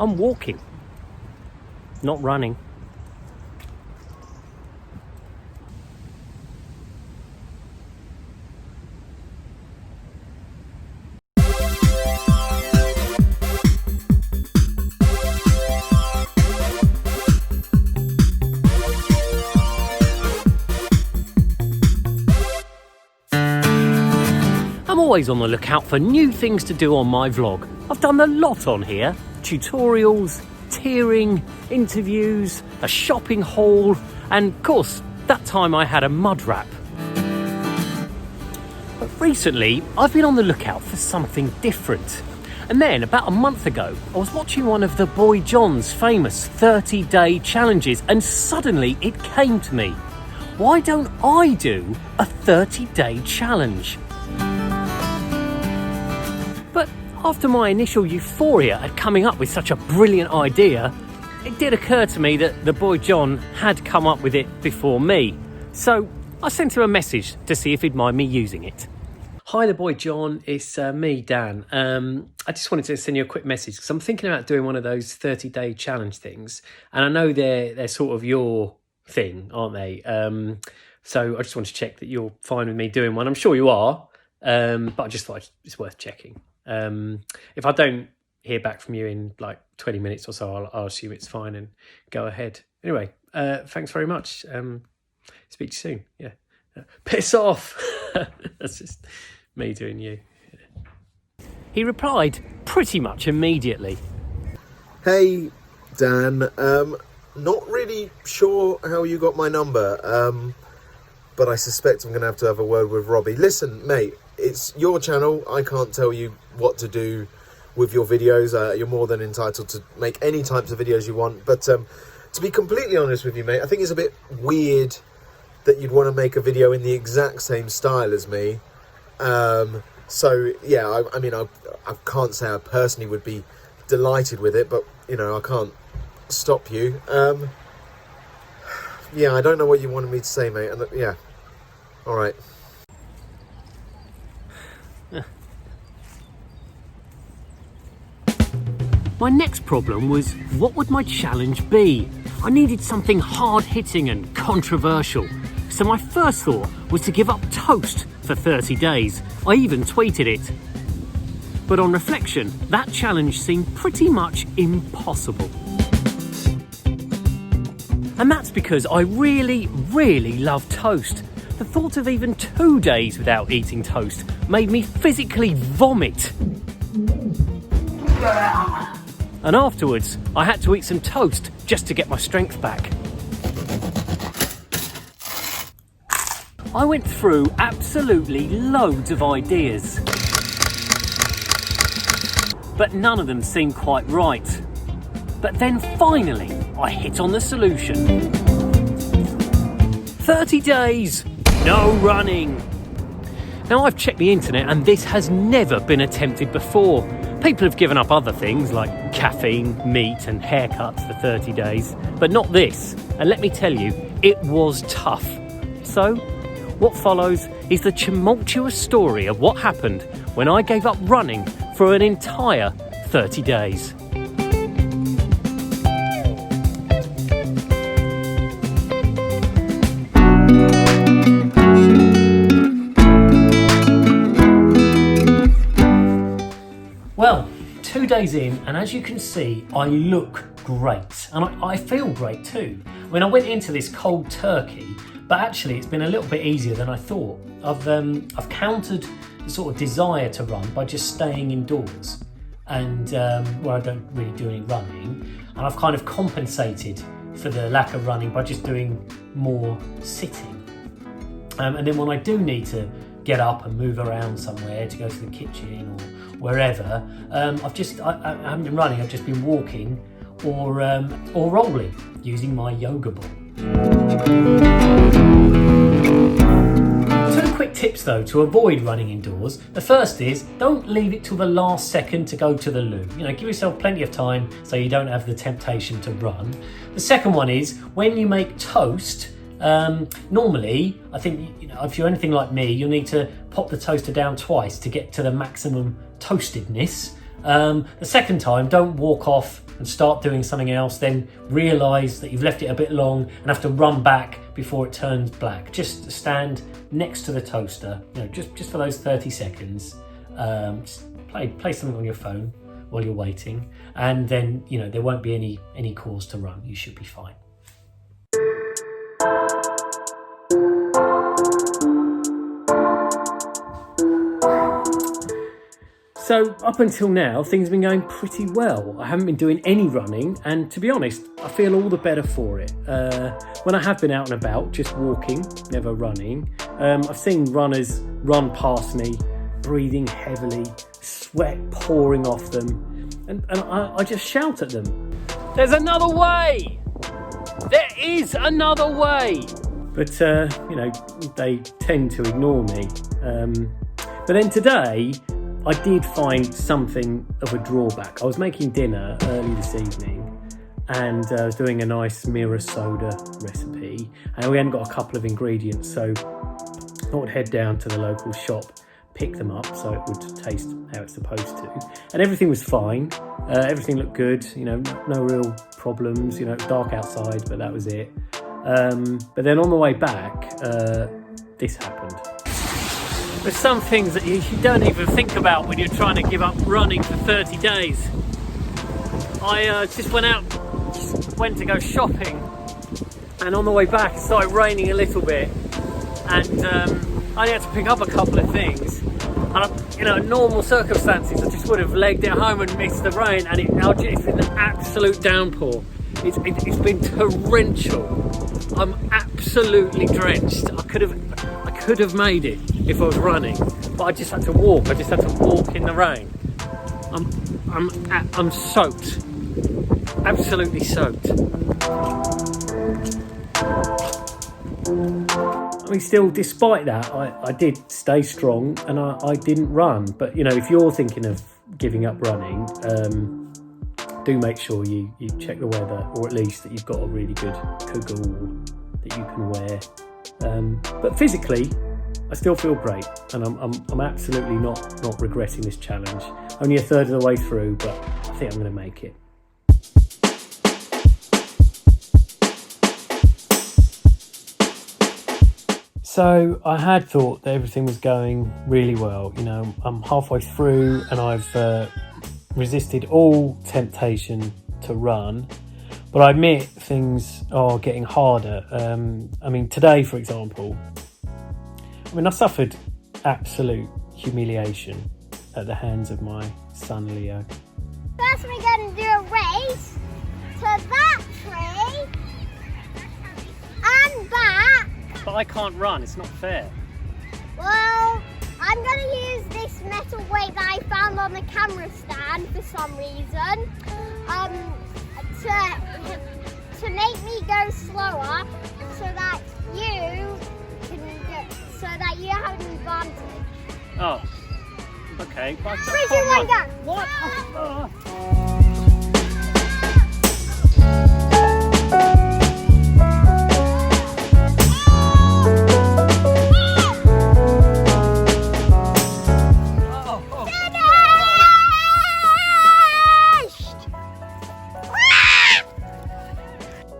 I'm walking, not running. I'm always on the lookout for new things to do on my vlog. I've done a lot on here. Tutorials, tiering, interviews, a shopping haul, and of course, that time I had a mud wrap. But recently, I've been on the lookout for something different. And then, about a month ago, I was watching one of the boy John's famous 30-day challenges, and suddenly it came to me. Why don't I do a 30-day challenge? But after my initial euphoria at coming up with such a brilliant idea, it did occur to me that the boy John had come up with it before me. So I sent him a message to see if he'd mind me using it. Hi, the boy John, it's me, Dan. I just wanted to send you a quick message because I'm thinking about doing one of those 30-day challenge things. And I know they're sort of your thing, aren't they? So I just want to check that you're fine with me doing one. I'm sure you are, but I just thought it's worth checking. If I don't hear back from you in like 20 minutes or so, I'll assume it's fine and go ahead. Anyway, thanks very much. Speak to you soon. Yeah. Piss off. That's just me doing you. Yeah. He replied pretty much immediately. Hey, Dan. Not really sure how you got my number, but I suspect I'm going to have a word with Robbie. Listen, mate, it's your channel. I can't tell you what to do with your videos. You're more than entitled to make any types of videos you want. But to be completely honest with you, mate, I think it's a bit weird that you'd want to make a video in the exact same style as me. So, yeah, I mean, I can't say I personally would be delighted with it, but, you know, I can't stop you. Yeah, I don't know what you wanted me to say, mate. And yeah, all right. My next problem was, what would my challenge be? I needed something hard-hitting and controversial. So my first thought was to give up toast for 30 days. I even tweeted it. But on reflection, that challenge seemed pretty much impossible. And that's because I really, really love toast. The thought of even 2 days without eating toast made me physically vomit. And afterwards, I had to eat some toast just to get my strength back. I went through absolutely loads of ideas, but none of them seemed quite right. But then finally, I hit on the solution. 30 days, no running. Now, I've checked the internet and this has never been attempted before. People have given up other things like caffeine, meat and haircuts for 30 days, but not this. And let me tell you, it was tough. So, what follows is the tumultuous story of what happened when I gave up running for an entire 30 days. Well, 2 days in, and as you can see, I look great, and I feel great too. When I went into this cold turkey, but actually it's been a little bit easier than I thought. I've countered the sort of desire to run by just staying indoors, and where I don't really do any running, and I've kind of compensated for the lack of running by just doing more sitting. And then when I do need to get up and move around somewhere to go to the kitchen or wherever, I haven't been running. I've just been walking or rolling using my yoga ball. Two quick tips though to avoid running indoors. The first is, don't leave it till the last second to go to the loo. You know, give yourself plenty of time so you don't have the temptation to run. The second one is, when you make toast, normally, I think, you know, if you're anything like me, you'll need to pop the toaster down twice to get to the maximum toastedness. The second time, don't walk off and start doing something else, then realise that you've left it a bit long and have to run back before it turns black. Just stand next to the toaster, just for those 30 seconds. Just play something on your phone while you're waiting, and then there won't be any cause to run. You should be fine. So up until now, things have been going pretty well. I haven't been doing any running, and to be honest, I feel all the better for it. When I have been out and about, just walking, never running, I've seen runners run past me, breathing heavily, sweat pouring off them, and I just shout at them, "There's another way! There is another way!" But, they tend to ignore me. But then today, I did find something of a drawback. I was making dinner early this evening, and I was doing a nice Mira soda recipe, and we hadn't got a couple of ingredients, so I would head down to the local shop, pick them up so it would taste how it's supposed to, and everything was fine. Everything looked good, no real problems. It was dark outside, but that was it. But then on the way back, this happened. There's some things that you don't even think about when you're trying to give up running for 30 days. I just went to go shopping, and on the way back it started raining a little bit, and I had to pick up a couple of things. And in normal circumstances I just would have legged it home and missed the rain, and it's been an absolute downpour. It's been torrential. I'm absolutely drenched. I could have made it if I was running, but I just had to walk. I just had to walk in the rain. I'm soaked, absolutely soaked. I mean, still, despite that, I did stay strong, and I didn't run. But if you're thinking of giving up running, do make sure you check the weather, or at least that you've got a really good cagoule that you can wear. But physically, I still feel great, and I'm absolutely not regretting this challenge. Only a third of the way through, but I think I'm going to make it. So I had thought that everything was going really well. I'm halfway through, and I've resisted all temptation to run. But I admit things are getting harder. Today, for example, I suffered absolute humiliation at the hands of my son Leo. First we're going to do a race to that tree and back. But I can't run, it's not fair. Well, I'm going to use this metal weight that I found on the camera stand for some reason to make me go slower so that you have an advantage. Oh, okay. 3, 2, 1, go! What?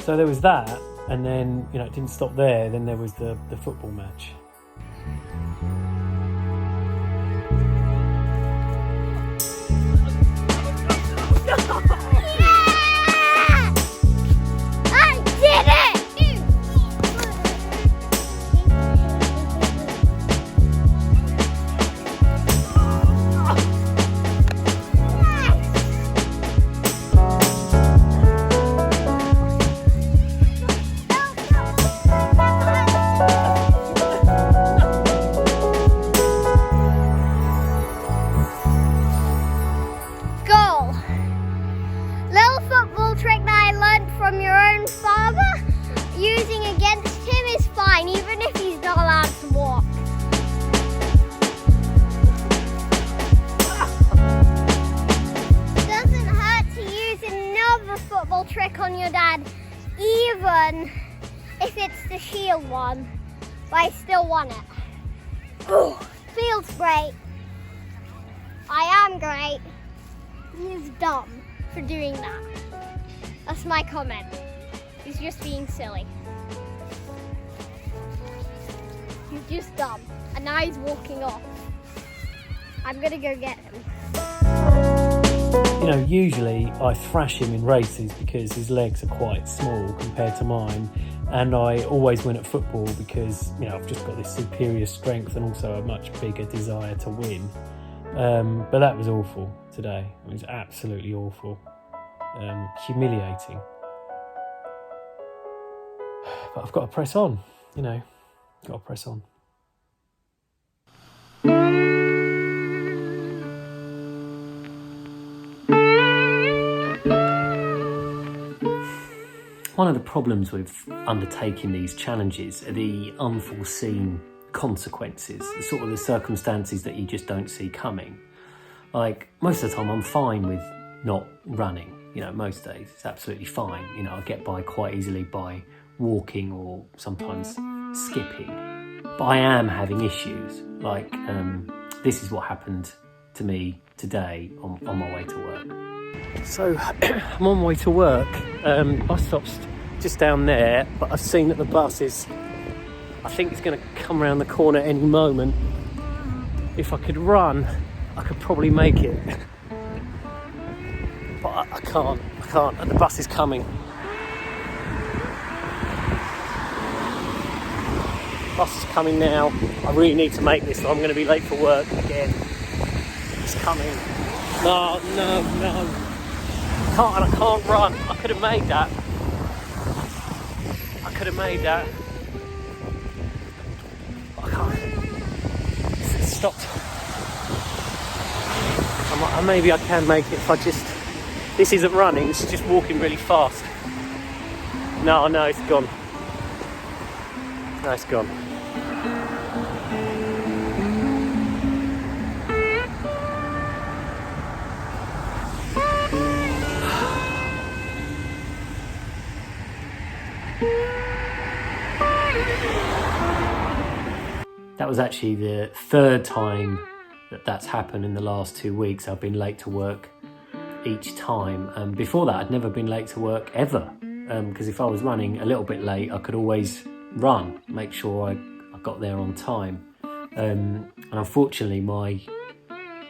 So there was that, and then it didn't stop there. Then there was the football match. From your own father, using against him is fine, even if he's not allowed to walk. Doesn't hurt to use another football trick on your dad, even if it's the shield one, but I still want it. Feels great. I am great. He's dumb for doing that. That's my comment. He's just being silly. He's just dumb. And now he's walking off. I'm gonna go get him. You know, usually I thrash him in races because his legs are quite small compared to mine, and I always win at football because, you know, I've just got this superior strength and also a much bigger desire to win. But that was awful today. It was absolutely awful. Humiliating. But I've got to press on, you know, got to press on. One of the problems with undertaking these challenges are the unforeseen consequences, sort of the circumstances that you just don't see coming. Like, most of the time I'm fine with not running, you know, most days it's absolutely fine. You know, I get by quite easily by walking or sometimes skipping. But I am having issues, like this is what happened to me today on my way to work. So I'm on my way to work. Bus stop's just down there, but I've seen that the bus is, I think it's going to come around the corner any moment. If I could run, I could probably make it. But I can't, and the bus is coming. Bus is coming now. I really need to make this, or I'm going to be late for work again. It's coming. No. I can't run. I could have made that. But I can't. It's stopped. Maybe I can make it if I just... This isn't running, it's just walking really fast. No, it's gone. No, it's gone. That was actually the third time that's happened in the last 2 weeks. I've been late to work each time. Before that, I'd never been late to work ever. Because if I was running a little bit late, I could always run, make sure I got there on time. And unfortunately, my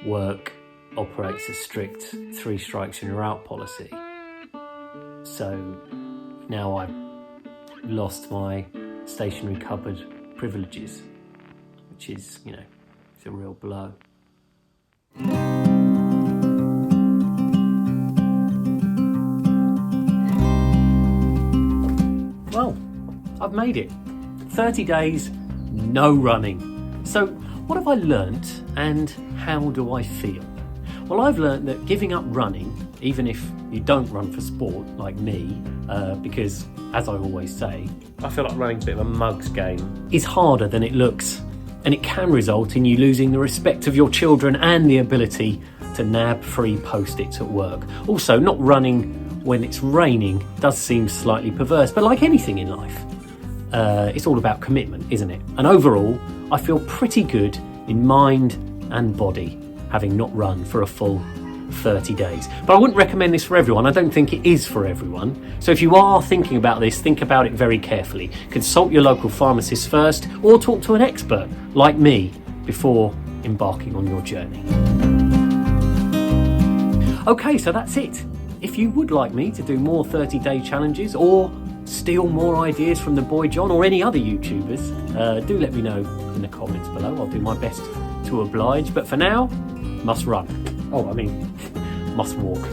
work operates a strict 3 strikes and you're out policy. So now I've lost my stationary cupboard privileges, which is, you know, it's a real blow. Well, I've made it. 30 days, no running. So what have I learnt and how do I feel? Well, I've learnt that giving up running, even if you don't run for sport like me, because as I always say, I feel like running's a bit of a mug's game, is harder than it looks. And it can result in you losing the respect of your children and the ability to nab free post-its at work. Also, not running when it's raining does seem slightly perverse, but like anything in life, it's all about commitment, isn't it? And overall, I feel pretty good in mind and body, having not run for a full 30 days. But I wouldn't recommend this for everyone. I don't think it is for everyone. So if you are thinking about this, think about it very carefully. Consult your local pharmacist first, or talk to an expert like me before embarking on your journey. Okay, so that's it. If you would like me to do more 30-day challenges or steal more ideas from the boy John or any other YouTubers, do let me know in the comments below. I'll do my best to oblige. But for now, must run. Must walk.